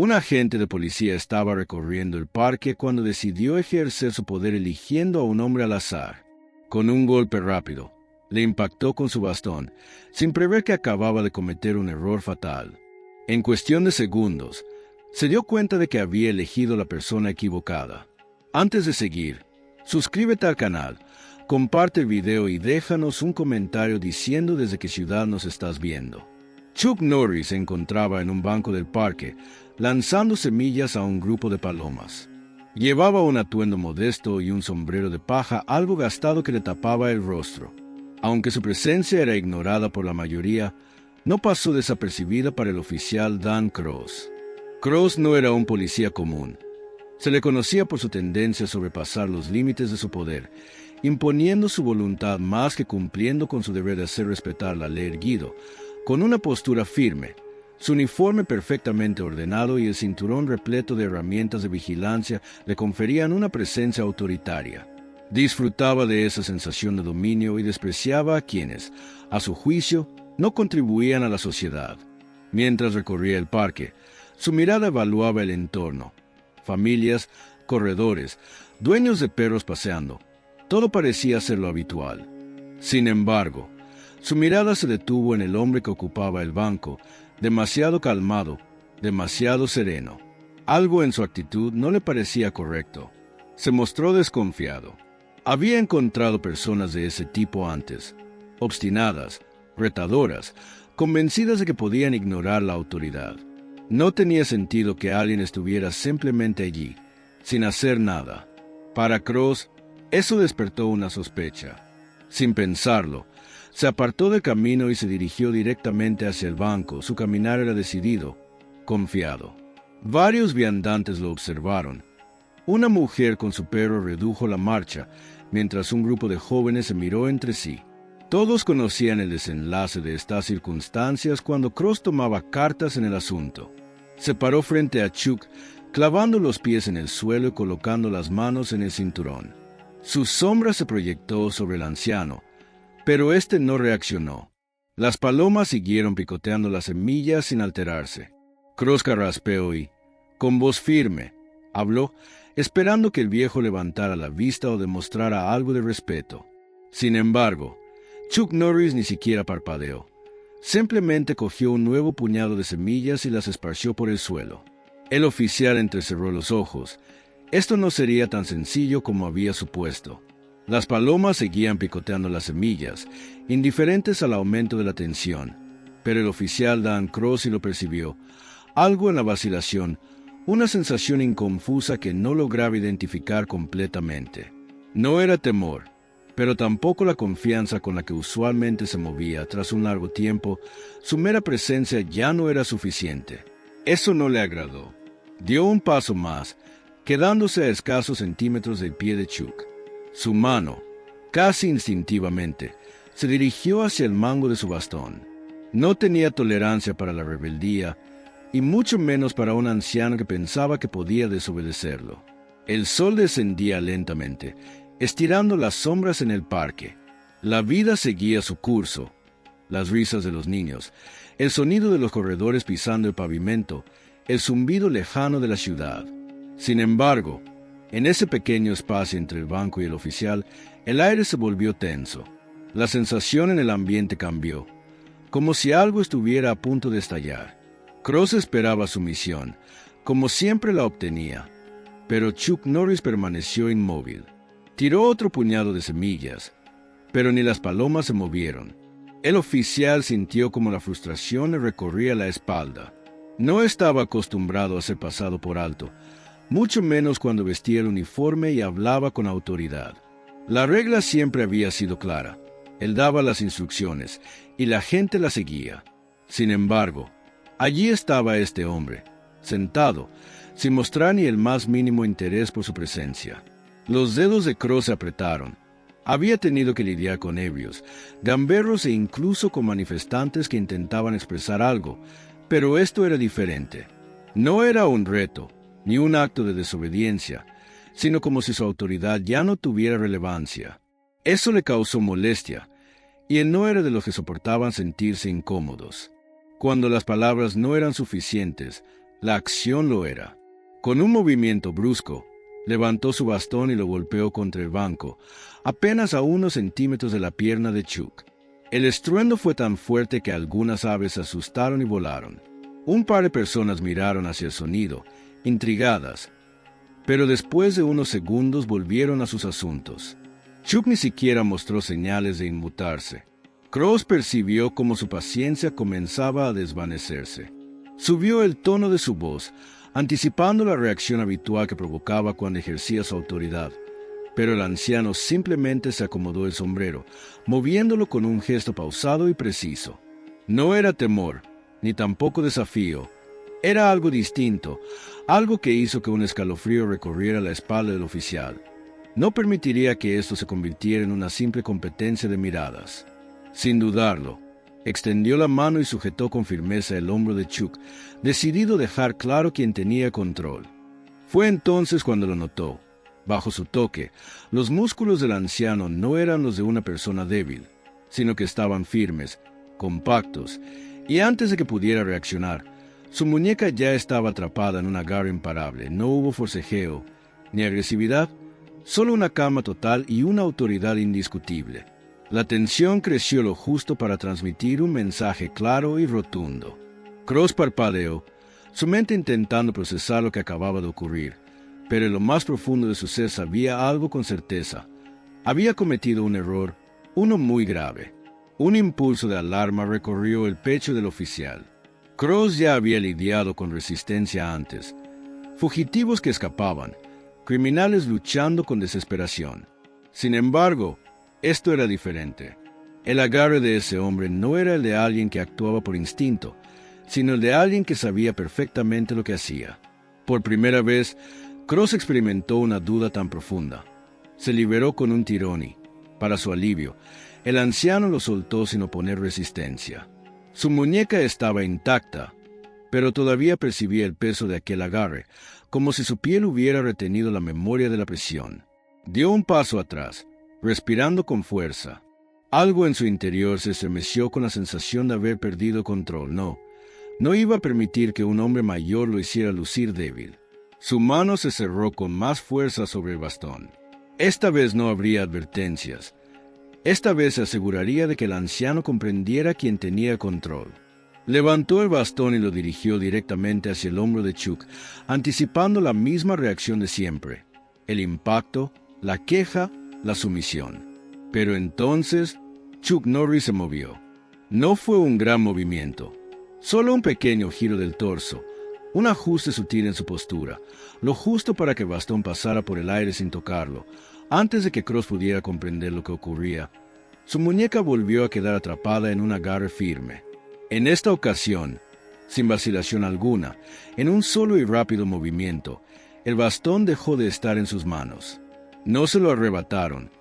Un agente de policía estaba recorriendo el parque cuando decidió ejercer su poder eligiendo a un hombre al azar. Con un golpe rápido, le impactó con su bastón, sin prever que acababa de cometer un error fatal. En cuestión de segundos, se dio cuenta de que había elegido la persona equivocada. Antes de seguir, suscríbete al canal, comparte el video y déjanos un comentario diciendo desde qué ciudad nos estás viendo. Chuck Norris se encontraba en un banco del parque, lanzando semillas a un grupo de palomas. Llevaba un atuendo modesto y un sombrero de paja algo gastado que le tapaba el rostro. Aunque su presencia era ignorada por la mayoría, no pasó desapercibida para el oficial Dan Cross. Cross no era un policía común. Se le conocía por su tendencia a sobrepasar los límites de su poder, imponiendo su voluntad más que cumpliendo con su deber de hacer respetar la ley erguido, con una postura firme, su uniforme perfectamente ordenado y el cinturón repleto de herramientas de vigilancia le conferían una presencia autoritaria. Disfrutaba de esa sensación de dominio y despreciaba a quienes, a su juicio, no contribuían a la sociedad. Mientras recorría el parque, su mirada evaluaba el entorno. Familias, corredores, dueños de perros paseando. Todo parecía ser lo habitual. Sin embargo, su mirada se detuvo en el hombre que ocupaba el banco, demasiado calmado, demasiado sereno. Algo en su actitud no le parecía correcto. Se mostró desconfiado. Había encontrado personas de ese tipo antes, obstinadas, retadoras, convencidas de que podían ignorar la autoridad. No tenía sentido que alguien estuviera simplemente allí, sin hacer nada. Para Cross, eso despertó una sospecha. Sin pensarlo, se apartó del camino y se dirigió directamente hacia el banco. Su caminar era decidido, confiado. Varios viandantes lo observaron. Una mujer con su perro redujo la marcha, mientras un grupo de jóvenes se miró entre sí. Todos conocían el desenlace de estas circunstancias cuando Cross tomaba cartas en el asunto. Se paró frente a Chuck, clavando los pies en el suelo y colocando las manos en el cinturón. Su sombra se proyectó sobre el anciano, pero éste no reaccionó. Las palomas siguieron picoteando las semillas sin alterarse. Cross carraspeó y, con voz firme, habló, esperando que el viejo levantara la vista o demostrara algo de respeto. Sin embargo, Chuck Norris ni siquiera parpadeó. Simplemente cogió un nuevo puñado de semillas y las esparció por el suelo. El oficial entrecerró los ojos. Esto no sería tan sencillo como había supuesto. Las palomas seguían picoteando las semillas, indiferentes al aumento de la tensión. Pero el oficial Dan Cross lo percibió. Algo en la vacilación, una sensación inconfusa que no lograba identificar completamente. No era temor, pero tampoco la confianza con la que usualmente se movía. Tras un largo tiempo, su mera presencia ya no era suficiente. Eso no le agradó. Dio un paso más, quedándose a escasos centímetros del pie de Chuck. Su mano, casi instintivamente, se dirigió hacia el mango de su bastón. No tenía tolerancia para la rebeldía, y mucho menos para un anciano que pensaba que podía desobedecerlo. El sol descendía lentamente, estirando las sombras en el parque. La vida seguía su curso. Las risas de los niños, el sonido de los corredores pisando el pavimento, el zumbido lejano de la ciudad. Sin embargo, en ese pequeño espacio entre el banco y el oficial, el aire se volvió tenso. La sensación en el ambiente cambió, como si algo estuviera a punto de estallar. Cross esperaba su misión, como siempre la obtenía, pero Chuck Norris permaneció inmóvil. Tiró otro puñado de semillas, pero ni las palomas se movieron. El oficial sintió como la frustración le recorría la espalda. No estaba acostumbrado a ser pasado por alto, mucho menos cuando vestía el uniforme y hablaba con autoridad. La regla siempre había sido clara. Él daba las instrucciones, y la gente las seguía. Sin embargo, allí estaba este hombre, sentado, sin mostrar ni el más mínimo interés por su presencia. Los dedos de Cross se apretaron. Había tenido que lidiar con ebrios, gamberros e incluso con manifestantes que intentaban expresar algo, pero esto era diferente. No era un reto, ni un acto de desobediencia, sino como si su autoridad ya no tuviera relevancia. Eso le causó molestia, y él no era de los que soportaban sentirse incómodos. Cuando las palabras no eran suficientes, La acción lo era. Con un movimiento brusco, levantó su bastón y lo golpeó contra el banco, apenas a unos centímetros de la pierna de Chuck. El estruendo fue tan fuerte que algunas aves se asustaron y volaron. Un par de personas miraron hacia el sonido, intrigadas, pero después de unos segundos volvieron a sus asuntos. Chuck ni siquiera mostró señales de inmutarse. Cross percibió cómo su paciencia comenzaba a desvanecerse. Subió el tono de su voz, anticipando la reacción habitual que provocaba cuando ejercía su autoridad. Pero el anciano simplemente se acomodó el sombrero, moviéndolo con un gesto pausado y preciso. No era temor, ni tampoco desafío. Era algo distinto, algo que hizo que un escalofrío recorriera la espalda del oficial. No permitiría que esto se convirtiera en una simple competencia de miradas. Sin dudarlo, extendió la mano y sujetó con firmeza el hombro de Chuck, decidido a dejar claro quién tenía control. Fue entonces cuando lo notó. Bajo su toque, los músculos del anciano no eran los de una persona débil, sino que estaban firmes, compactos, y antes de que pudiera reaccionar, su muñeca ya estaba atrapada en un agarre imparable. No hubo forcejeo, ni agresividad, solo una calma total y una autoridad indiscutible. La tensión creció lo justo para transmitir un mensaje claro y rotundo. Cross parpadeó, su mente intentando procesar lo que acababa de ocurrir, pero en lo más profundo de su ser sabía algo con certeza. Había cometido un error, uno muy grave. Un impulso de alarma recorrió el pecho del oficial. Cross ya había lidiado con resistencia antes. Fugitivos que escapaban, criminales luchando con desesperación. Sin embargo, esto era diferente. El agarre de ese hombre no era el de alguien que actuaba por instinto, sino el de alguien que sabía perfectamente lo que hacía. Por primera vez, Cross experimentó una duda tan profunda. Se liberó con un tirón y, para su alivio, el anciano lo soltó sin oponer resistencia. Su muñeca estaba intacta, pero todavía percibía el peso de aquel agarre, como si su piel hubiera retenido la memoria de la presión. Dio un paso atrás, respirando con fuerza. Algo en su interior se estremeció con la sensación de haber perdido control. No iba a permitir que un hombre mayor lo hiciera lucir débil. Su mano se cerró con más fuerza sobre el bastón. Esta vez no habría advertencias. Esta vez se aseguraría de que el anciano comprendiera quién tenía control. Levantó el bastón y lo dirigió directamente hacia el hombro de Chuck, anticipando la misma reacción de siempre: el impacto, la queja, la sumisión. Pero entonces, Chuck Norris se movió. No fue un gran movimiento, solo un pequeño giro del torso, un ajuste sutil en su postura, lo justo para que el bastón pasara por el aire sin tocarlo, antes de que Cross pudiera comprender lo que ocurría. Su muñeca volvió a quedar atrapada en un agarre firme. En esta ocasión, sin vacilación alguna, en un solo y rápido movimiento, el bastón dejó de estar en sus manos. No se lo arrebataron,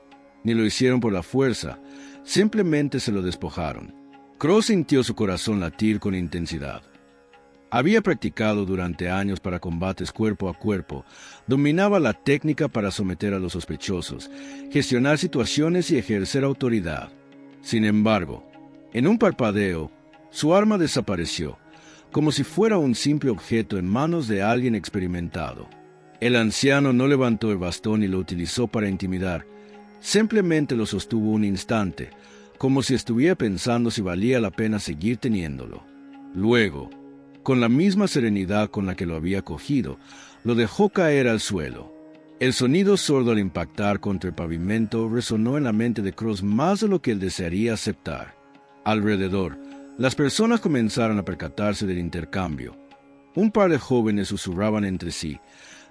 ni lo hicieron por la fuerza, simplemente se lo despojaron. Cross sintió su corazón latir con intensidad. Había practicado durante años para combates cuerpo a cuerpo, dominaba la técnica para someter a los sospechosos, gestionar situaciones y ejercer autoridad. Sin embargo, en un parpadeo, su arma desapareció, como si fuera un simple objeto en manos de alguien experimentado. El anciano no levantó el bastón y lo utilizó para intimidar, simplemente lo sostuvo un instante, como si estuviera pensando si valía la pena seguir teniéndolo. Luego, con la misma serenidad con la que lo había cogido, lo dejó caer al suelo. El sonido sordo al impactar contra el pavimento resonó en la mente de Cross más de lo que él desearía aceptar. Alrededor, las personas comenzaron a percatarse del intercambio. Un par de jóvenes susurraban entre sí,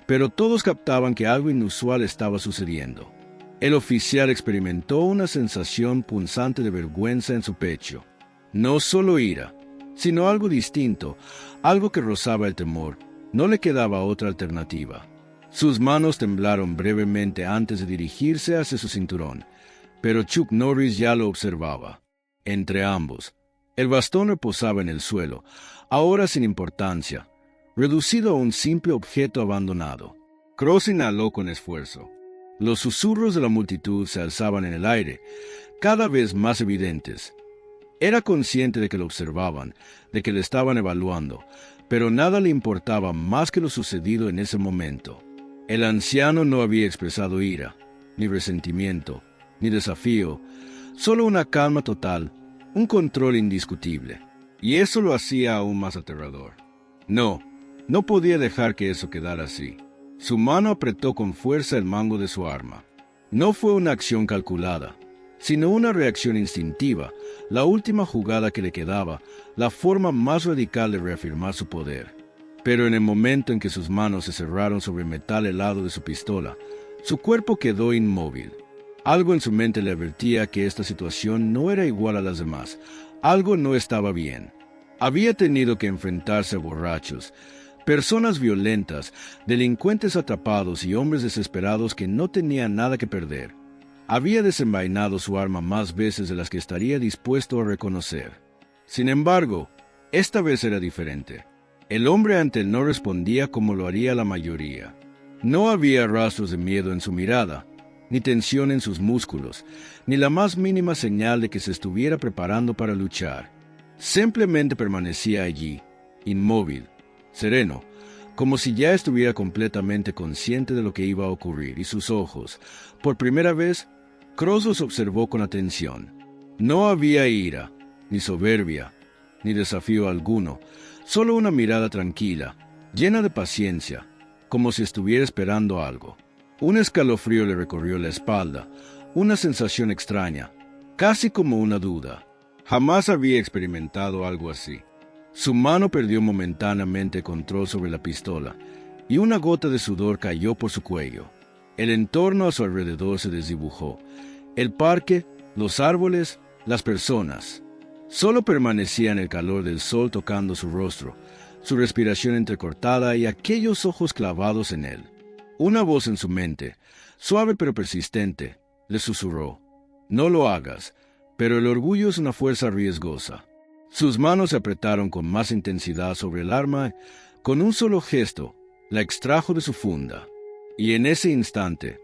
pero todos captaban que algo inusual estaba sucediendo. El oficial experimentó una sensación punzante de vergüenza en su pecho. No solo ira, sino algo distinto, algo que rozaba el temor. No le quedaba otra alternativa. Sus manos temblaron brevemente antes de dirigirse hacia su cinturón, pero Chuck Norris ya lo observaba. Entre ambos, el bastón reposaba en el suelo, ahora sin importancia, reducido a un simple objeto abandonado. Cross inhaló con esfuerzo. Los susurros de la multitud se alzaban en el aire, cada vez más evidentes. Era consciente de que lo observaban, de que le estaban evaluando, pero nada le importaba más que lo sucedido en ese momento. El anciano no había expresado ira, ni resentimiento, ni desafío, solo una calma total, un control indiscutible. Y eso lo hacía aún más aterrador. No podía dejar que eso quedara así. Su mano apretó con fuerza el mango de su arma. No fue una acción calculada, sino una reacción instintiva, la última jugada que le quedaba, la forma más radical de reafirmar su poder. Pero en el momento en que sus manos se cerraron sobre el metal helado de su pistola, su cuerpo quedó inmóvil. Algo en su mente le advertía que esta situación no era igual a las demás. Algo no estaba bien. Había tenido que enfrentarse a borrachos, personas violentas, delincuentes atrapados y hombres desesperados que no tenían nada que perder. Había desenvainado su arma más veces de las que estaría dispuesto a reconocer. Sin embargo, esta vez era diferente. El hombre ante él no respondía como lo haría la mayoría. No había rastros de miedo en su mirada, ni tensión en sus músculos, ni la más mínima señal de que se estuviera preparando para luchar. Simplemente permanecía allí, inmóvil, sereno, como si ya estuviera completamente consciente de lo que iba a ocurrir, y sus ojos, por primera vez, Cross los observó con atención. No había ira, ni soberbia, ni desafío alguno, solo una mirada tranquila, llena de paciencia, como si estuviera esperando algo. Un escalofrío le recorrió la espalda, una sensación extraña, casi como una duda. Jamás había experimentado algo así. Su mano perdió momentáneamente control sobre la pistola, y una gota de sudor cayó por su cuello. El entorno a su alrededor se desdibujó. El parque, los árboles, las personas. Solo permanecía en el calor del sol tocando su rostro, su respiración entrecortada y aquellos ojos clavados en él. Una voz en su mente, suave pero persistente, le susurró: «No lo hagas, pero el orgullo es una fuerza riesgosa». Sus manos se apretaron con más intensidad sobre el arma. Con un solo gesto, la extrajo de su funda. Y en ese instante,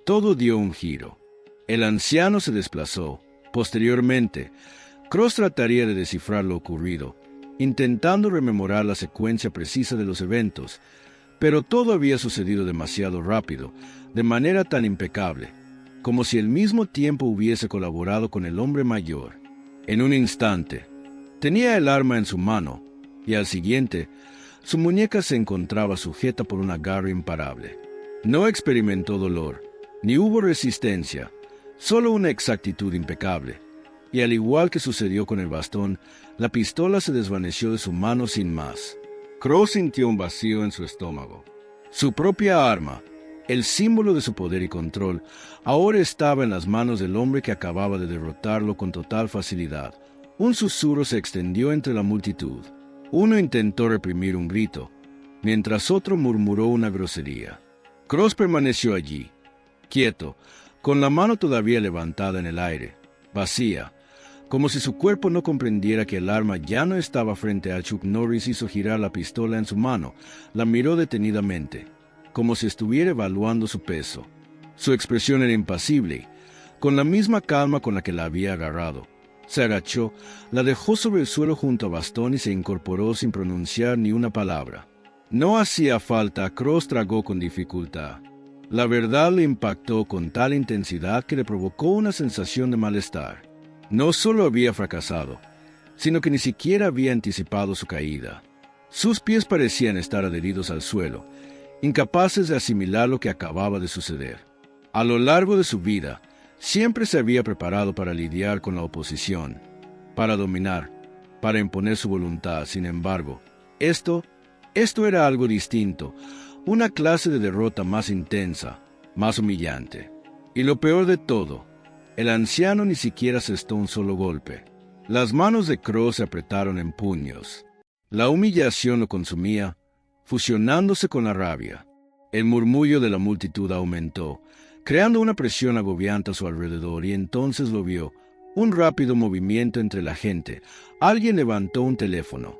todo dio un giro. El anciano se desplazó. Posteriormente, Cross trataría de descifrar lo ocurrido, intentando rememorar la secuencia precisa de los eventos, pero todo había sucedido demasiado rápido, de manera tan impecable, como si al mismo tiempo hubiese colaborado con el hombre mayor. En un instante, tenía el arma en su mano, y al siguiente, su muñeca se encontraba sujeta por una garra imparable. No experimentó dolor, ni hubo resistencia, solo una exactitud impecable. Y al igual que sucedió con el bastón, la pistola se desvaneció de su mano sin más. Cross sintió un vacío en su estómago. Su propia arma, el símbolo de su poder y control, ahora estaba en las manos del hombre que acababa de derrotarlo con total facilidad. Un susurro se extendió entre la multitud. Uno intentó reprimir un grito, mientras otro murmuró una grosería. Cross permaneció allí, quieto, con la mano todavía levantada en el aire, vacía, como si su cuerpo no comprendiera que el arma ya no estaba frente a Chuck Norris. Hizo girar la pistola en su mano, la miró detenidamente, como si estuviera evaluando su peso. Su expresión era impasible, con la misma calma con la que la había agarrado. Se agachó, la dejó sobre el suelo junto a Bastón y se incorporó sin pronunciar ni una palabra. No hacía falta. Cross tragó con dificultad. La verdad le impactó con tal intensidad que le provocó una sensación de malestar. No solo había fracasado, sino que ni siquiera había anticipado su caída. Sus pies parecían estar adheridos al suelo, incapaces de asimilar lo que acababa de suceder. A lo largo de su vida, siempre se había preparado para lidiar con la oposición, para dominar, para imponer su voluntad. Sin embargo, esto era algo distinto, una clase de derrota más intensa, más humillante. Y lo peor de todo, el anciano ni siquiera asestó un solo golpe. Las manos de Cross se apretaron en puños. La humillación lo consumía, fusionándose con la rabia. El murmullo de la multitud aumentó, creando una presión agobiante a su alrededor, y entonces lo vio. Un rápido movimiento entre la gente. Alguien levantó un teléfono.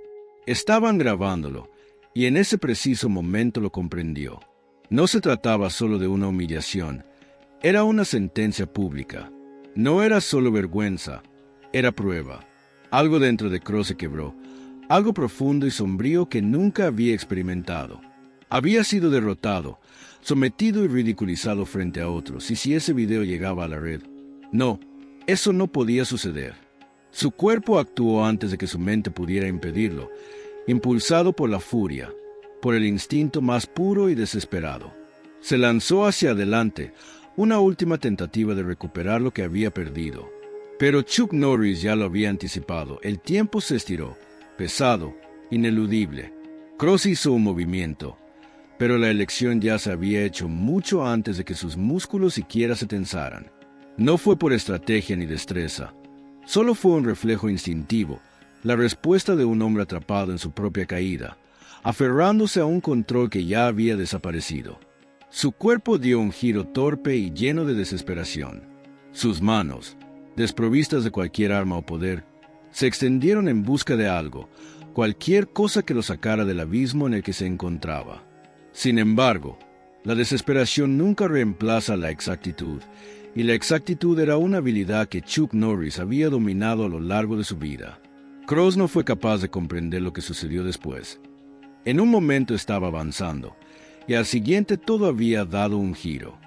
Estaban grabándolo, y en ese preciso momento lo comprendió. No se trataba solo de una humillación, era una sentencia pública. No era solo vergüenza, era prueba. Algo dentro de Cross se quebró, algo profundo y sombrío que nunca había experimentado. Había sido derrotado, sometido y ridiculizado frente a otros, y si ese video llegaba a la red, no, eso no podía suceder. Su cuerpo actuó antes de que su mente pudiera impedirlo, impulsado por la furia, por el instinto más puro y desesperado. Se lanzó hacia adelante, una última tentativa de recuperar lo que había perdido. Pero Chuck Norris ya lo había anticipado. El tiempo se estiró, pesado, ineludible. Cross hizo un movimiento, pero la elección ya se había hecho mucho antes de que sus músculos siquiera se tensaran. No fue por estrategia ni destreza, solo fue un reflejo instintivo, la respuesta de un hombre atrapado en su propia caída, aferrándose a un control que ya había desaparecido. Su cuerpo dio un giro torpe y lleno de desesperación. Sus manos, desprovistas de cualquier arma o poder, se extendieron en busca de algo, cualquier cosa que lo sacara del abismo en el que se encontraba. Sin embargo, la desesperación nunca reemplaza la exactitud, y la exactitud era una habilidad que Chuck Norris había dominado a lo largo de su vida. Cross no fue capaz de comprender lo que sucedió después. En un momento estaba avanzando, y al siguiente todo había dado un giro.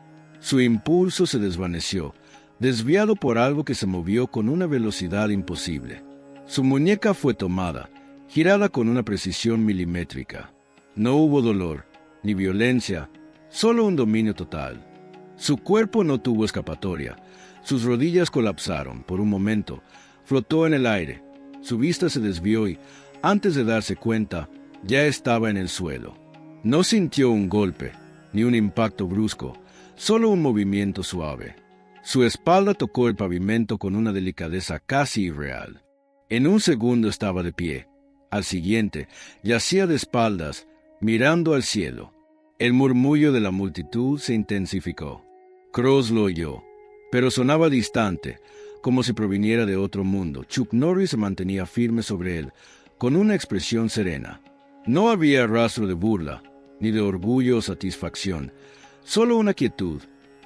Su impulso se desvaneció, desviado por algo que se movió con una velocidad imposible. Su muñeca fue tomada, girada con una precisión milimétrica. No hubo dolor, ni violencia, solo un dominio total. Su cuerpo no tuvo escapatoria. Sus rodillas colapsaron. Por un momento, flotó en el aire. Su vista se desvió y, antes de darse cuenta, ya estaba en el suelo. No sintió un golpe, ni un impacto brusco, solo un movimiento suave. Su espalda tocó el pavimento con una delicadeza casi irreal. En un segundo estaba de pie. Al siguiente, yacía de espaldas, mirando al cielo. El murmullo de la multitud se intensificó. Cross lo oyó, pero sonaba distante, como si proviniera de otro mundo. Chuck Norris se mantenía firme sobre él, con una expresión serena. No había rastro de burla, ni de orgullo o satisfacción, solo una quietud,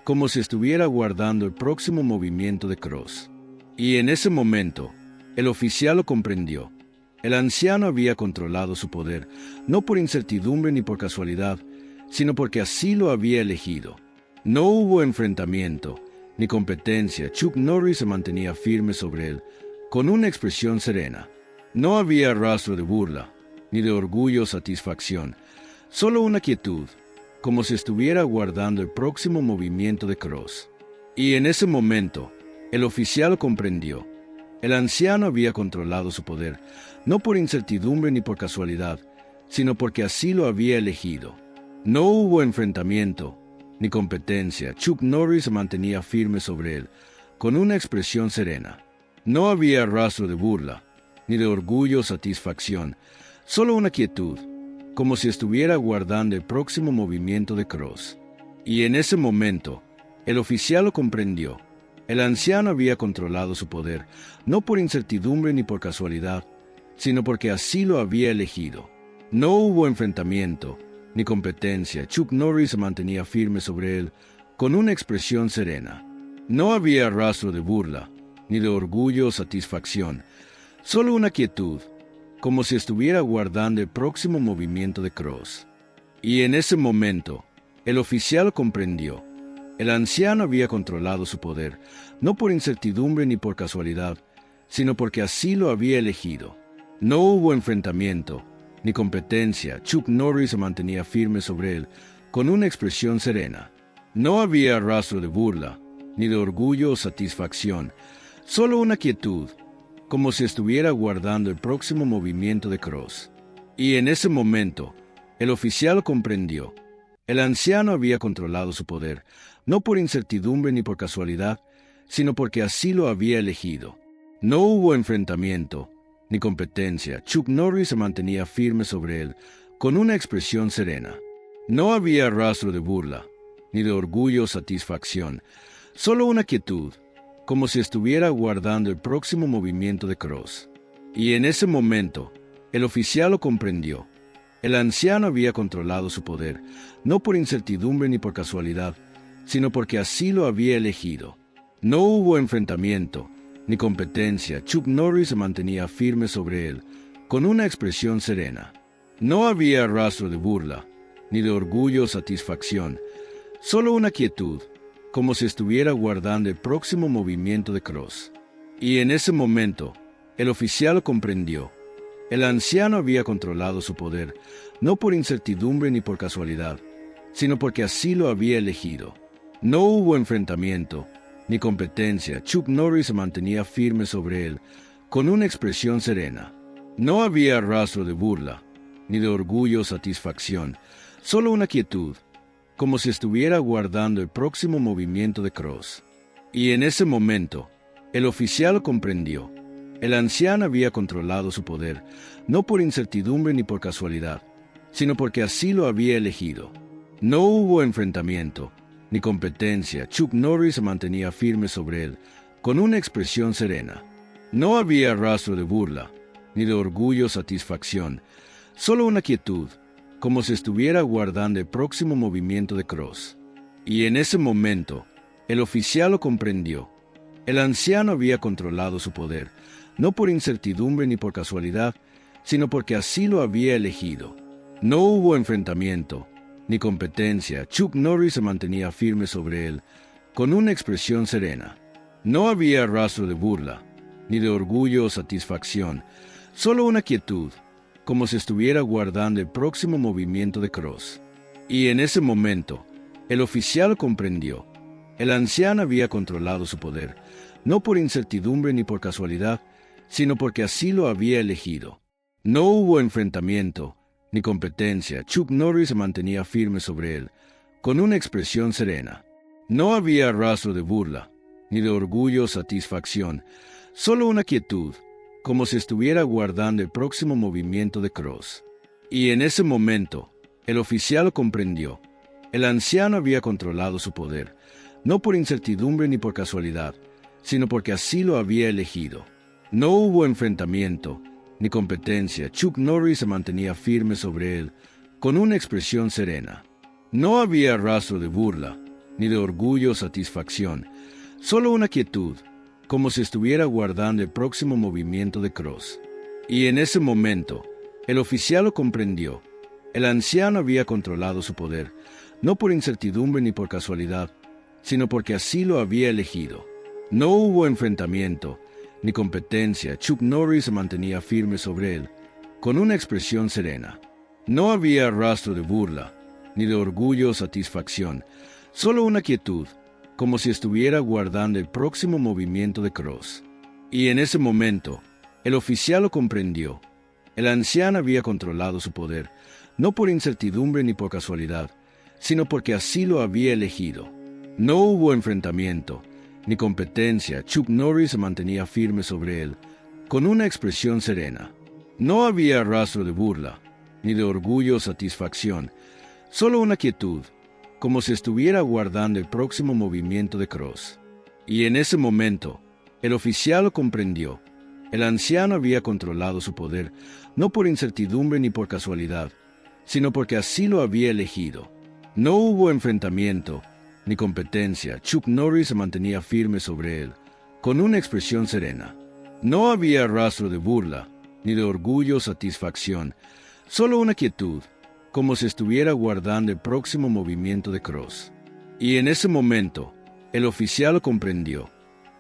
como si estuviera guardando el próximo movimiento de Cross. Y en ese momento, el oficial lo comprendió. El anciano había controlado su poder, no por incertidumbre ni por casualidad, sino porque así lo había elegido. No hubo enfrentamiento, ni competencia. Chuck Norris se mantenía firme sobre él, con una expresión serena. No había rastro de burla, ni de orgullo o satisfacción, solo una quietud, como si estuviera guardando el próximo movimiento de Cross. Y en ese momento, el oficial lo comprendió. El anciano había controlado su poder, no por incertidumbre ni por casualidad, sino porque así lo había elegido. No hubo enfrentamiento, ni competencia. Chuck Norris se mantenía firme sobre él, con una expresión serena. No había rastro de burla, ni de orgullo o satisfacción, solo una quietud, como si estuviera guardando el próximo movimiento de Cross. Y en ese momento, el oficial lo comprendió. El anciano había controlado su poder, no por incertidumbre ni por casualidad, sino porque así lo había elegido. No hubo enfrentamiento, ni competencia. Chuck Norris se mantenía firme sobre él, con una expresión serena. No había rastro de burla, ni de orgullo o satisfacción, solo una quietud, como si estuviera guardando el próximo movimiento de Cross. Y en ese momento, el oficial lo comprendió. El anciano había controlado su poder, no por incertidumbre ni por casualidad, sino porque así lo había elegido. No hubo enfrentamiento, ni competencia. Chuck Norris se mantenía firme sobre él, con una expresión serena. No había rastro de burla, ni de orgullo o satisfacción, solo una quietud, como si estuviera guardando el próximo movimiento de Cross. Y en ese momento, el oficial lo comprendió. El anciano había controlado su poder, no por incertidumbre ni por casualidad, sino porque así lo había elegido. No hubo enfrentamiento, ni competencia. Chuck Norris se mantenía firme sobre él, con una expresión serena. No había rastro de burla, ni de orgullo o satisfacción, solo una quietud, como si estuviera guardando el próximo movimiento de Cross. Y en ese momento, el oficial lo comprendió. El anciano había controlado su poder, no por incertidumbre ni por casualidad, sino porque así lo había elegido. No hubo enfrentamiento, ni competencia. Chuck Norris se mantenía firme sobre él, con una expresión serena. No había rastro de burla, ni de orgullo o satisfacción, solo una quietud, como si estuviera guardando el próximo movimiento de Cross. Y en ese momento, el oficial comprendió. El anciano había controlado su poder, no por incertidumbre ni por casualidad, sino porque así lo había elegido. No hubo enfrentamiento, ni competencia. Chuck Norris se mantenía firme sobre él, con una expresión serena. No había rastro de burla, ni de orgullo o satisfacción, solo una quietud, como si estuviera guardando el próximo movimiento de Cross. Y en ese momento, el oficial comprendió. El anciano había controlado su poder, no por incertidumbre ni por casualidad, sino porque así lo había elegido. No hubo enfrentamiento, ni competencia. Chuck Norris se mantenía firme sobre él, con una expresión serena. No había rastro de burla, ni de orgullo o satisfacción, solo una quietud, como si estuviera guardando el próximo movimiento de Cross. Y en ese momento, el oficial lo comprendió. El anciano había controlado su poder, no por incertidumbre ni por casualidad, sino porque así lo había elegido. No hubo enfrentamiento, ni competencia. Chuck Norris se mantenía firme sobre él, con una expresión serena. No había rastro de burla, ni de orgullo o satisfacción, solo una quietud, como si estuviera guardando el próximo movimiento de Cross. Y en ese momento, el oficial comprendió. El anciano había controlado su poder, no por incertidumbre ni por casualidad, sino porque así lo había elegido. No hubo enfrentamiento, ni competencia. Chuck Norris se mantenía firme sobre él, con una expresión serena. No había rastro de burla, ni de orgullo o satisfacción, solo una quietud, como si estuviera guardando el próximo movimiento de Cross. Y en ese momento, el oficial comprendió. El anciano había controlado su poder, no por incertidumbre ni por casualidad, sino porque así lo había elegido. No hubo enfrentamiento, ni competencia. Chuck Norris se mantenía firme sobre él, con una expresión serena. No había rastro de burla, ni de orgullo o satisfacción, solo una quietud, como si estuviera guardando el próximo movimiento de Cross. Y en ese momento, el oficial lo comprendió. El anciano había controlado su poder, no por incertidumbre ni por casualidad, sino porque así lo había elegido. No hubo enfrentamiento, ni competencia. Chuck Norris se mantenía firme sobre él, con una expresión serena. No había rastro de burla, ni de orgullo o satisfacción, solo una quietud, como si estuviera guardando el próximo movimiento de Cross. Y en ese momento, el oficial lo comprendió. El anciano había controlado su poder, no por incertidumbre ni por casualidad, sino porque así lo había elegido. No hubo enfrentamiento, ni competencia. Chuck Norris se mantenía firme sobre él, con una expresión serena. No había rastro de burla, ni de orgullo o satisfacción, solo una quietud, como si estuviera guardando el próximo movimiento de Cross. Y en ese momento, el oficial lo comprendió. El anciano había controlado su poder, no por incertidumbre ni por casualidad, sino porque así lo había elegido. No hubo enfrentamiento, ni competencia. Chuck Norris se mantenía firme sobre él, con una expresión serena. No había rastro de burla, ni de orgullo o satisfacción, solo una quietud, como si estuviera guardando el próximo movimiento de Cross. Y en ese momento, el oficial lo comprendió.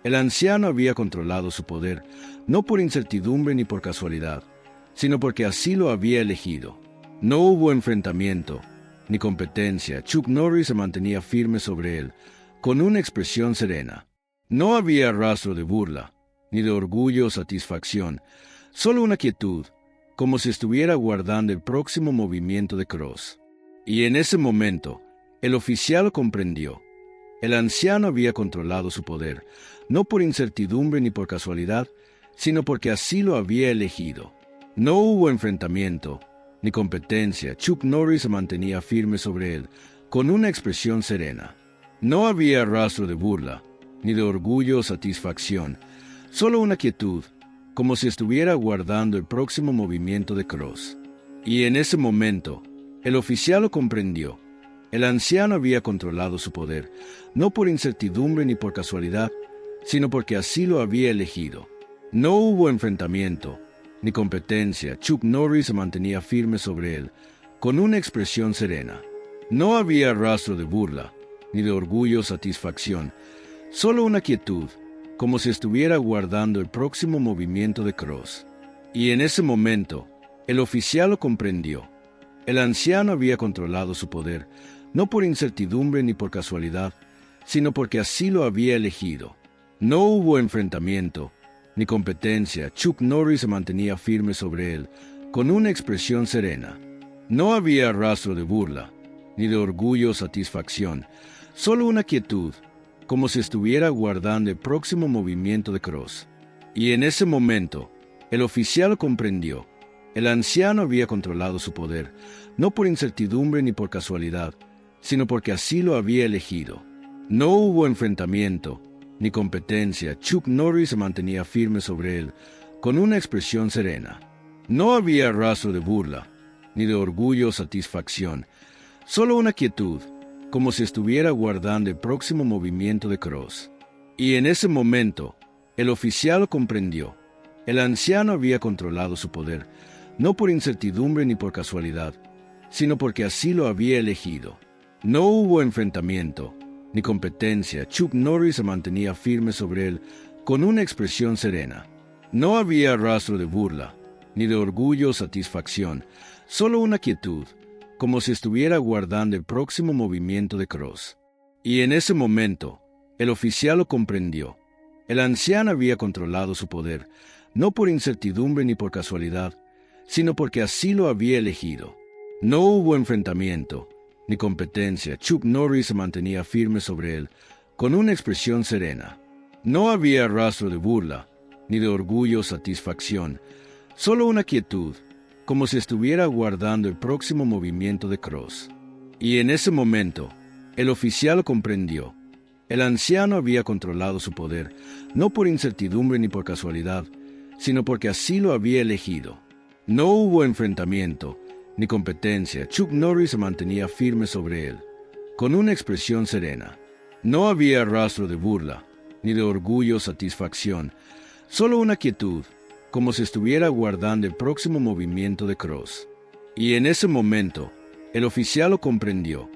El anciano había controlado su poder, no por incertidumbre ni por casualidad, sino porque así lo había elegido. No hubo enfrentamiento, ni competencia. Chuck Norris se mantenía firme sobre él, con una expresión serena. No había rastro de burla, ni de orgullo o satisfacción, solo una quietud, como si estuviera guardando el próximo movimiento de Cross. Y en ese momento, el oficial comprendió. El anciano había controlado su poder, no por incertidumbre ni por casualidad, sino porque así lo había elegido. No hubo enfrentamiento, ni competencia. Chuck Norris se mantenía firme sobre él, con una expresión serena. No había rastro de burla, ni de orgullo o satisfacción, solo una quietud, como si estuviera guardando el próximo movimiento de Cross. Y en ese momento, el oficial lo comprendió. El anciano había controlado su poder, no por incertidumbre ni por casualidad, sino porque así lo había elegido. No hubo enfrentamiento, ni competencia. Chuck Norris se mantenía firme sobre él, con una expresión serena. No había rastro de burla, ni de orgullo o satisfacción, solo una quietud, como si estuviera guardando el próximo movimiento de Cross. Y en ese momento, el oficial lo comprendió. El anciano había controlado su poder, no por incertidumbre ni por casualidad, sino porque así lo había elegido. No hubo enfrentamiento, ni competencia. Chuck Norris se mantenía firme sobre él, con una expresión serena. No había rastro de burla, ni de orgullo o satisfacción, solo una quietud, como si estuviera guardando el próximo movimiento de Cross. Y en ese momento, el oficial comprendió. El anciano había controlado su poder, no por incertidumbre ni por casualidad, sino porque así lo había elegido. No hubo enfrentamiento, ni competencia. Chuck Norris se mantenía firme sobre él, con una expresión serena. No había rastro de burla, ni de orgullo o satisfacción, solo una quietud, como si estuviera guardando el próximo movimiento de Cross. Y en ese momento, el oficial comprendió. El anciano había controlado su poder, no por incertidumbre ni por casualidad, sino porque así lo había elegido. No hubo enfrentamiento, ni competencia. Chuck Norris se mantenía firme sobre él, con una expresión serena. No había rastro de burla, ni de orgullo o satisfacción, solo una quietud, como si estuviera guardando el próximo movimiento de Cross. Y en ese momento, el oficial lo comprendió. El anciano había controlado su poder, no por incertidumbre ni por casualidad, sino porque así lo había elegido. No hubo enfrentamiento, ni competencia. Chuck Norris se mantenía firme sobre él, con una expresión serena. No había rastro de burla, ni de orgullo o satisfacción, solo una quietud, como si estuviera guardando el próximo movimiento de Cross. Y en ese momento, el oficial comprendió. El anciano había controlado su poder, no por incertidumbre ni por casualidad, sino porque así lo había elegido. No hubo enfrentamiento, ni competencia. Chuck Norris se mantenía firme sobre él, con una expresión serena. No había rastro de burla, ni de orgullo o satisfacción, solo una quietud, como si estuviera guardando el próximo movimiento de Cross. Y en ese momento, el oficial lo comprendió.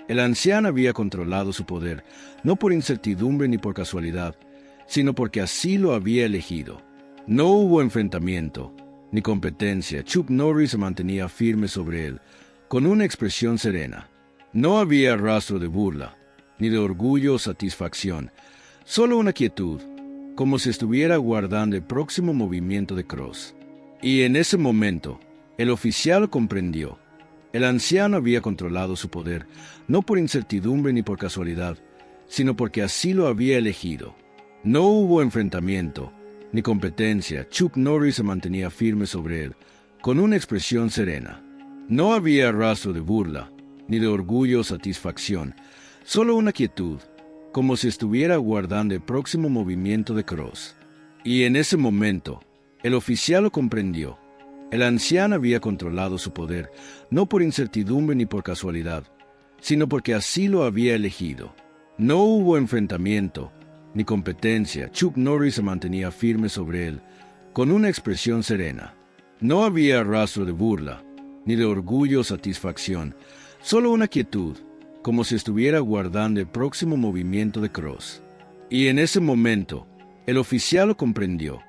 El anciano había controlado su poder, no por incertidumbre ni por casualidad, sino porque así lo había elegido. No hubo enfrentamiento, ni competencia. Chuck Norris se mantenía firme sobre él, con una expresión serena. No había rastro de burla, ni de orgullo o satisfacción, solo una quietud, como si estuviera guardando el próximo movimiento de Cross. Y en ese momento, el oficial comprendió. El anciano había controlado su poder, no por incertidumbre ni por casualidad, sino porque así lo había elegido. No hubo enfrentamiento, ni competencia. Chuck Norris se mantenía firme sobre él, con una expresión serena. No había rastro de burla, ni de orgullo o satisfacción, solo una quietud, como si estuviera guardando el próximo movimiento de Cross. Y en ese momento, el oficial lo comprendió. El anciano había controlado su poder, no por incertidumbre ni por casualidad, sino porque así lo había elegido. No hubo enfrentamiento, ni competencia. Chuck Norris se mantenía firme sobre él, con una expresión serena. No había rastro de burla, ni de orgullo o satisfacción, solo una quietud, como si estuviera guardando el próximo movimiento de Cross. Y en ese momento, el oficial lo comprendió.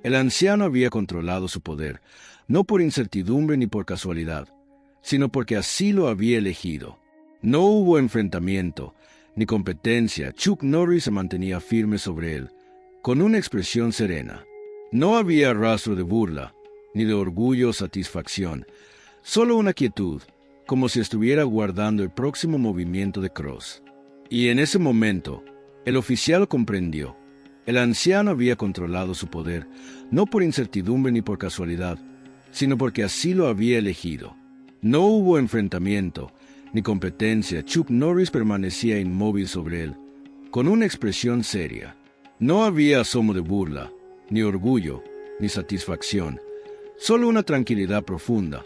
El anciano había controlado su poder, no por incertidumbre ni por casualidad, sino porque así lo había elegido. No hubo enfrentamiento, ni competencia. Chuck Norris se mantenía firme sobre él, con una expresión serena. No había rastro de burla, ni de orgullo o satisfacción, solo una quietud, como si estuviera guardando el próximo movimiento de Cross. Y en ese momento, el oficial comprendió. El anciano había controlado su poder, no por incertidumbre ni por casualidad, sino porque así lo había elegido. No hubo enfrentamiento, ni competencia. Chuck Norris permanecía inmóvil sobre él, con una expresión seria. No había asomo de burla, ni orgullo, ni satisfacción, solo una tranquilidad profunda,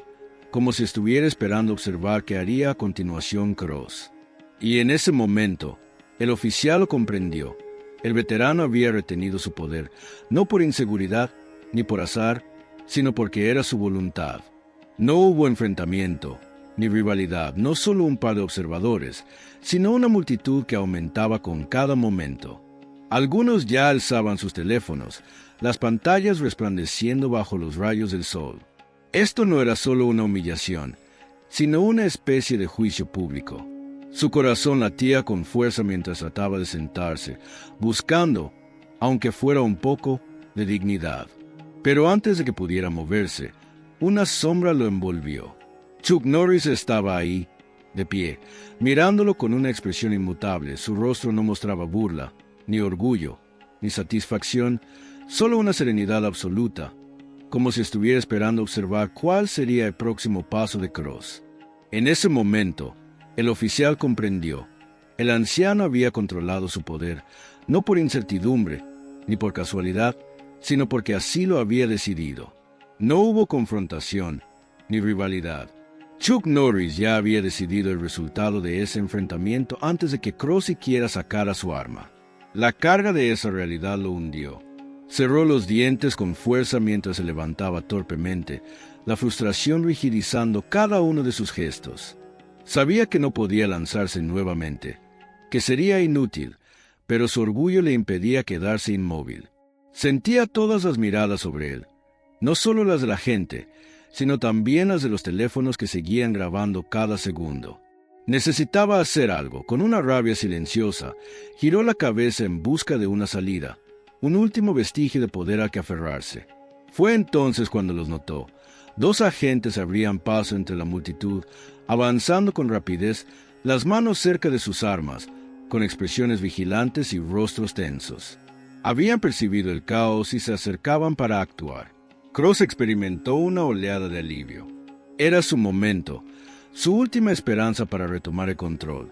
como si estuviera esperando observar qué haría a continuación Cross. Y en ese momento, el oficial lo comprendió. El veterano había retenido su poder, no por inseguridad, ni por azar, sino porque era su voluntad. No hubo enfrentamiento, ni rivalidad, no solo un par de observadores, sino una multitud que aumentaba con cada momento. Algunos ya alzaban sus teléfonos, las pantallas resplandeciendo bajo los rayos del sol. Esto no era solo una humillación, sino una especie de juicio público. Su corazón latía con fuerza mientras trataba de sentarse, buscando, aunque fuera un poco, de dignidad. Pero antes de que pudiera moverse, una sombra lo envolvió. Chuck Norris estaba ahí, de pie, mirándolo con una expresión inmutable. Su rostro no mostraba burla, ni orgullo, ni satisfacción, solo una serenidad absoluta, como si estuviera esperando observar cuál sería el próximo paso de Cross. En ese momento, el oficial comprendió. El anciano había controlado su poder, no por incertidumbre, ni por casualidad, sino porque así lo había decidido. No hubo confrontación, ni rivalidad. Chuck Norris ya había decidido el resultado de ese enfrentamiento antes de que Cross siquiera sacara su arma. La carga de esa realidad lo hundió. Cerró los dientes con fuerza mientras se levantaba torpemente, la frustración rigidizando cada uno de sus gestos. Sabía que no podía lanzarse nuevamente, que sería inútil, pero su orgullo le impedía quedarse inmóvil. Sentía todas las miradas sobre él, no solo las de la gente, sino también las de los teléfonos que seguían grabando cada segundo. Necesitaba hacer algo. Con una rabia silenciosa, giró la cabeza en busca de una salida, un último vestigio de poder al que aferrarse. Fue entonces cuando los notó. 2 agentes abrían paso entre la multitud, avanzando con rapidez, las manos cerca de sus armas, con expresiones vigilantes y rostros tensos. Habían percibido el caos y se acercaban para actuar. Cross experimentó una oleada de alivio. Era su momento, su última esperanza para retomar el control.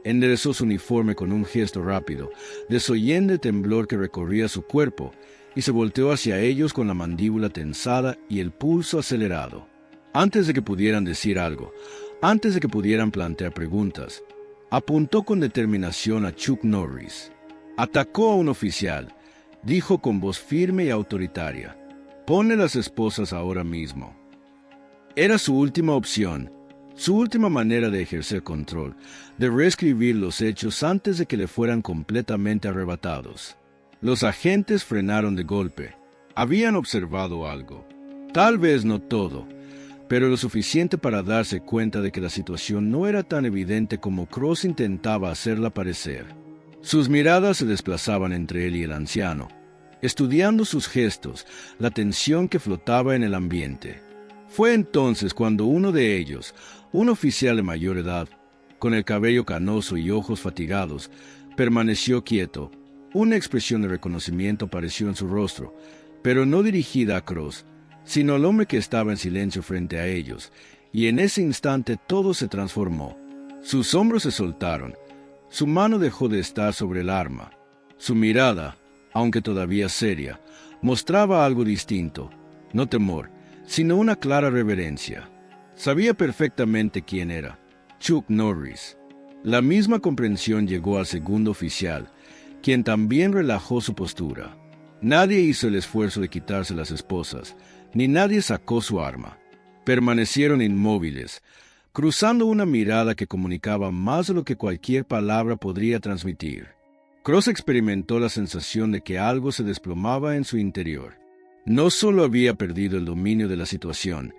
Enderezó su uniforme con un gesto rápido, desoyendo el temblor que recorría su cuerpo, y se volteó hacia ellos con la mandíbula tensada y el pulso acelerado. Antes de que pudieran decir algo, antes de que pudieran plantear preguntas, apuntó con determinación a Chuck Norris. Atacó a un oficial, dijo con voz firme y autoritaria: «Ponle las esposas ahora mismo». Era su última opción, su última manera de ejercer control, de reescribir los hechos antes de que le fueran completamente arrebatados. Los agentes frenaron de golpe. Habían observado algo. Tal vez no todo, pero lo suficiente para darse cuenta de que la situación no era tan evidente como Cross intentaba hacerla parecer. Sus miradas se desplazaban entre él y el anciano, estudiando sus gestos, la tensión que flotaba en el ambiente. Fue entonces cuando uno de ellos, un oficial de mayor edad, con el cabello canoso y ojos fatigados, permaneció quieto. Una expresión de reconocimiento apareció en su rostro, pero no dirigida a Cross, sino al hombre que estaba en silencio frente a ellos, y en ese instante todo se transformó. Sus hombros se soltaron, su mano dejó de estar sobre el arma. Su mirada, aunque todavía seria, mostraba algo distinto, no temor, sino una clara reverencia. Sabía perfectamente quién era: Chuck Norris. La misma comprensión llegó al segundo oficial, quien también relajó su postura. Nadie hizo el esfuerzo de quitarse las esposas, ni nadie sacó su arma. Permanecieron inmóviles, cruzando una mirada que comunicaba más de lo que cualquier palabra podría transmitir. Cross experimentó la sensación de que algo se desplomaba en su interior. No solo había perdido el dominio de la situación,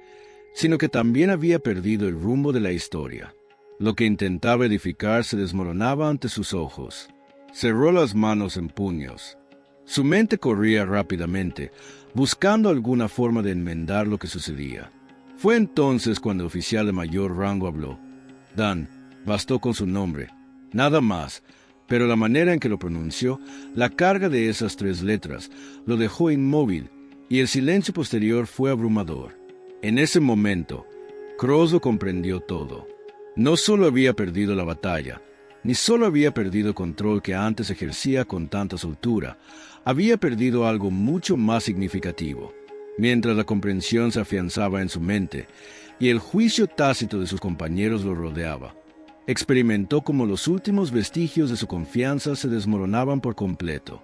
sino que también había perdido el rumbo de la historia. Lo que intentaba edificar se desmoronaba ante sus ojos. Cerró las manos en puños. Su mente corría rápidamente, buscando alguna forma de enmendar lo que sucedía. Fue entonces cuando el oficial de mayor rango habló. Dan, bastó con su nombre, nada más, pero la manera en que lo pronunció, la carga de esas 3 letras, lo dejó inmóvil, y el silencio posterior fue abrumador. En ese momento, Cross lo comprendió todo. No solo había perdido la batalla, ni solo había perdido el control que antes ejercía con tanta soltura, había perdido algo mucho más significativo. Mientras la comprensión se afianzaba en su mente y el juicio tácito de sus compañeros lo rodeaba, experimentó como los últimos vestigios de su confianza se desmoronaban por completo.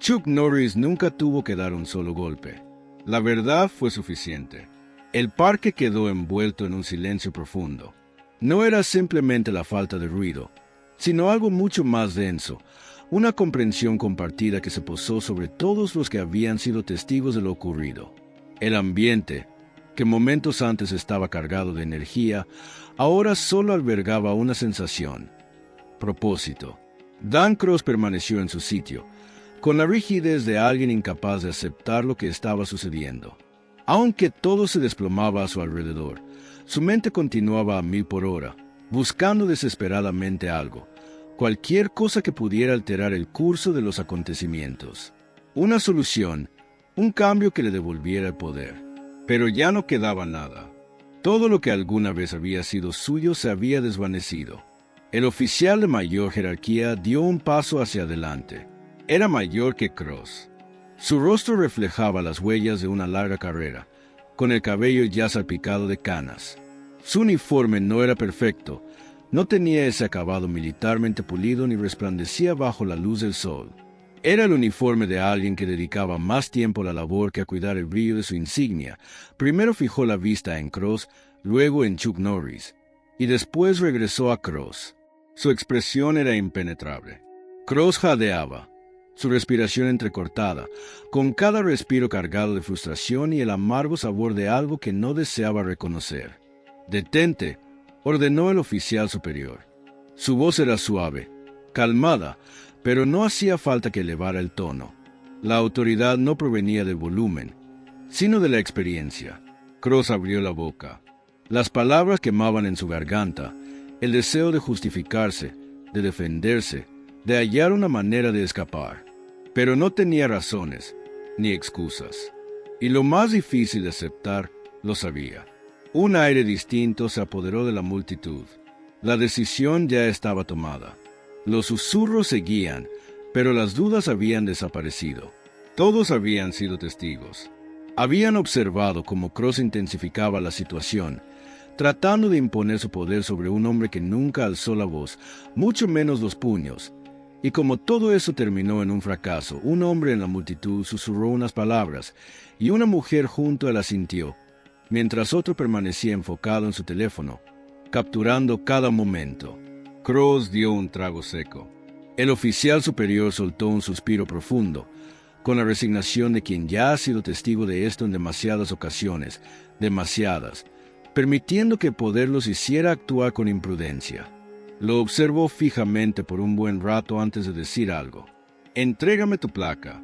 Chuck Norris nunca tuvo que dar un solo golpe. La verdad fue suficiente. El parque quedó envuelto en un silencio profundo. No era simplemente la falta de ruido, sino algo mucho más denso, una comprensión compartida que se posó sobre todos los que habían sido testigos de lo ocurrido. El ambiente, que momentos antes estaba cargado de energía, ahora solo albergaba una sensación: propósito. Dan Cross permaneció en su sitio, con la rigidez de alguien incapaz de aceptar lo que estaba sucediendo. Aunque todo se desplomaba a su alrededor, su mente continuaba a 1000 por hora, buscando desesperadamente algo, cualquier cosa que pudiera alterar el curso de los acontecimientos. Una solución, un cambio que le devolviera el poder. Pero ya no quedaba nada. Todo lo que alguna vez había sido suyo se había desvanecido. El oficial de mayor jerarquía dio un paso hacia adelante. Era mayor que Cross. Su rostro reflejaba las huellas de una larga carrera, con el cabello ya salpicado de canas. Su uniforme no era perfecto, no tenía ese acabado militarmente pulido ni resplandecía bajo la luz del sol. Era el uniforme de alguien que dedicaba más tiempo a la labor que a cuidar el brillo de su insignia. Primero fijó la vista en Cross, luego en Chuck Norris, y después regresó a Cross. Su expresión era impenetrable. Cross jadeaba, su respiración entrecortada, con cada respiro cargado de frustración y el amargo sabor de algo que no deseaba reconocer. «Detente», ordenó el oficial superior. Su voz era suave, calmada, pero no hacía falta que elevara el tono. La autoridad no provenía del volumen, sino de la experiencia. Cross abrió la boca. Las palabras quemaban en su garganta, el deseo de justificarse, de defenderse, de hallar una manera de escapar. Pero no tenía razones, ni excusas. Y lo más difícil de aceptar, lo sabía. Un aire distinto se apoderó de la multitud. La decisión ya estaba tomada. Los susurros seguían, pero las dudas habían desaparecido. Todos habían sido testigos. Habían observado cómo Cross intensificaba la situación, tratando de imponer su poder sobre un hombre que nunca alzó la voz, mucho menos los puños. Y como todo eso terminó en un fracaso, un hombre en la multitud susurró unas palabras, y una mujer junto a él asintió, mientras otro permanecía enfocado en su teléfono, capturando cada momento. Cross dio un trago seco. El oficial superior soltó un suspiro profundo, con la resignación de quien ya ha sido testigo de esto en demasiadas ocasiones, demasiadas, permitiendo que el poder los hiciera actuar con imprudencia. Lo observó fijamente por un buen rato antes de decir algo. «Entrégame tu placa».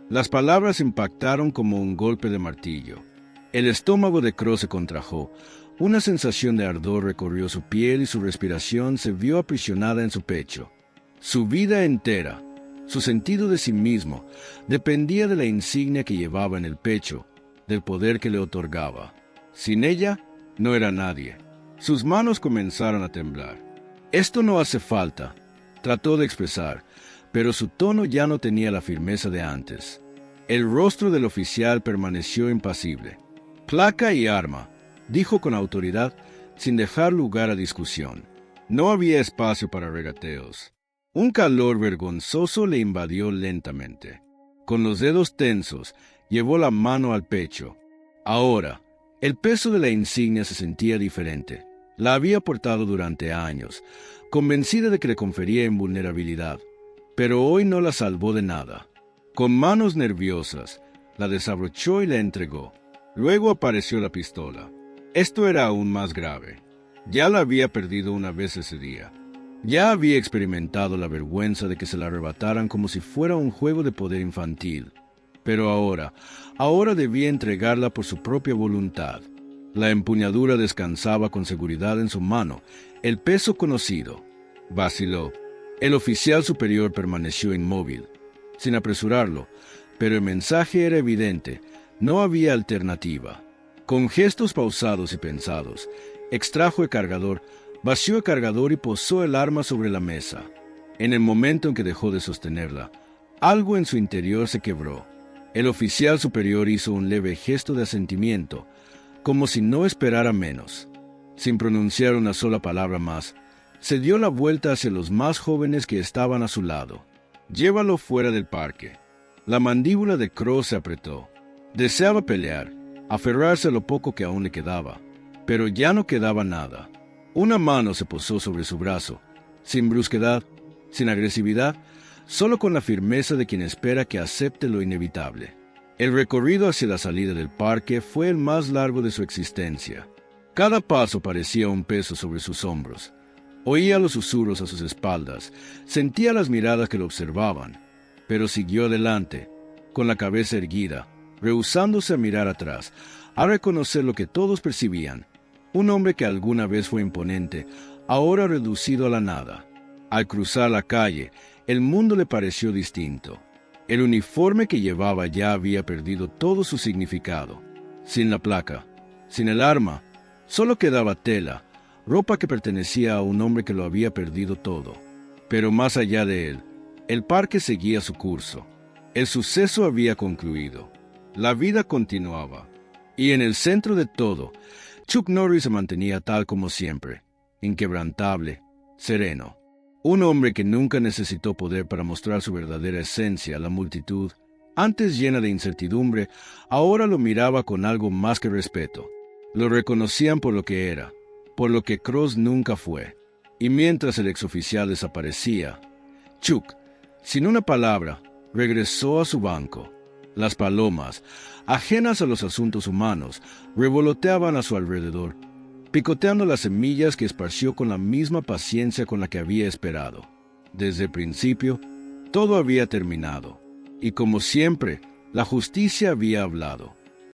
Las palabras impactaron como un golpe de martillo. El estómago de Cross se contrajo. Una sensación de ardor recorrió su piel y su respiración se vio aprisionada en su pecho. Su vida entera, su sentido de sí mismo, dependía de la insignia que llevaba en el pecho, del poder que le otorgaba. Sin ella, no era nadie. Sus manos comenzaron a temblar. «Esto no hace falta», trató de expresar, pero su tono ya no tenía la firmeza de antes. El rostro del oficial permaneció impasible. «Placa y arma», dijo con autoridad, sin dejar lugar a discusión. No había espacio para regateos. Un calor vergonzoso le invadió lentamente. Con los dedos tensos, llevó la mano al pecho. Ahora, el peso de la insignia se sentía diferente. La había portado durante años, convencida de que le confería invulnerabilidad, pero hoy no la salvó de nada. Con manos nerviosas, la desabrochó y la entregó. Luego apareció la pistola. Esto era aún más grave. Ya la había perdido una vez ese día. Ya había experimentado la vergüenza de que se la arrebataran como si fuera un juego de poder infantil. Pero ahora debía entregarla por su propia voluntad. La empuñadura descansaba con seguridad en su mano, el peso conocido. Vaciló. El oficial superior permaneció inmóvil, sin apresurarlo, pero el mensaje era evidente. No había alternativa. Con gestos pausados y pensados, extrajo el cargador, vació el cargador y posó el arma sobre la mesa. En el momento en que dejó de sostenerla, algo en su interior se quebró. El oficial superior hizo un leve gesto de asentimiento, como si no esperara menos. Sin pronunciar una sola palabra más, se dio la vuelta hacia los más jóvenes que estaban a su lado. «Llévalo fuera del parque». La mandíbula de Cross se apretó. Deseaba pelear, aferrarse a lo poco que aún le quedaba, pero ya no quedaba nada. Una mano se posó sobre su brazo, sin brusquedad, sin agresividad, solo con la firmeza de quien espera que acepte lo inevitable. El recorrido hacia la salida del parque fue el más largo de su existencia. Cada paso parecía un peso sobre sus hombros. Oía los susurros a sus espaldas, sentía las miradas que lo observaban, pero siguió adelante, con la cabeza erguida, rehusándose a mirar atrás, a reconocer lo que todos percibían. Un hombre que alguna vez fue imponente, ahora reducido a la nada. Al cruzar la calle, el mundo le pareció distinto. El uniforme que llevaba ya había perdido todo su significado. Sin la placa, sin el arma, solo quedaba tela, ropa que pertenecía a un hombre que lo había perdido todo. Pero más allá de él, el parque seguía su curso. El suceso había concluido. La vida continuaba. Y en el centro de todo, Chuck Norris se mantenía tal como siempre, inquebrantable, sereno. Un hombre que nunca necesitó poder para mostrar su verdadera esencia a la multitud, antes llena de incertidumbre, ahora lo miraba con algo más que respeto. Lo reconocían por lo que era, por lo que Cross nunca fue. Y mientras el exoficial desaparecía, Chuck, sin una palabra, regresó a su banco. Las palomas, ajenas a los asuntos humanos, revoloteaban a su alrededor, picoteando las semillas que esparció con la misma paciencia con la que había esperado. Desde el principio, todo había terminado, y como siempre, la justicia había hablado.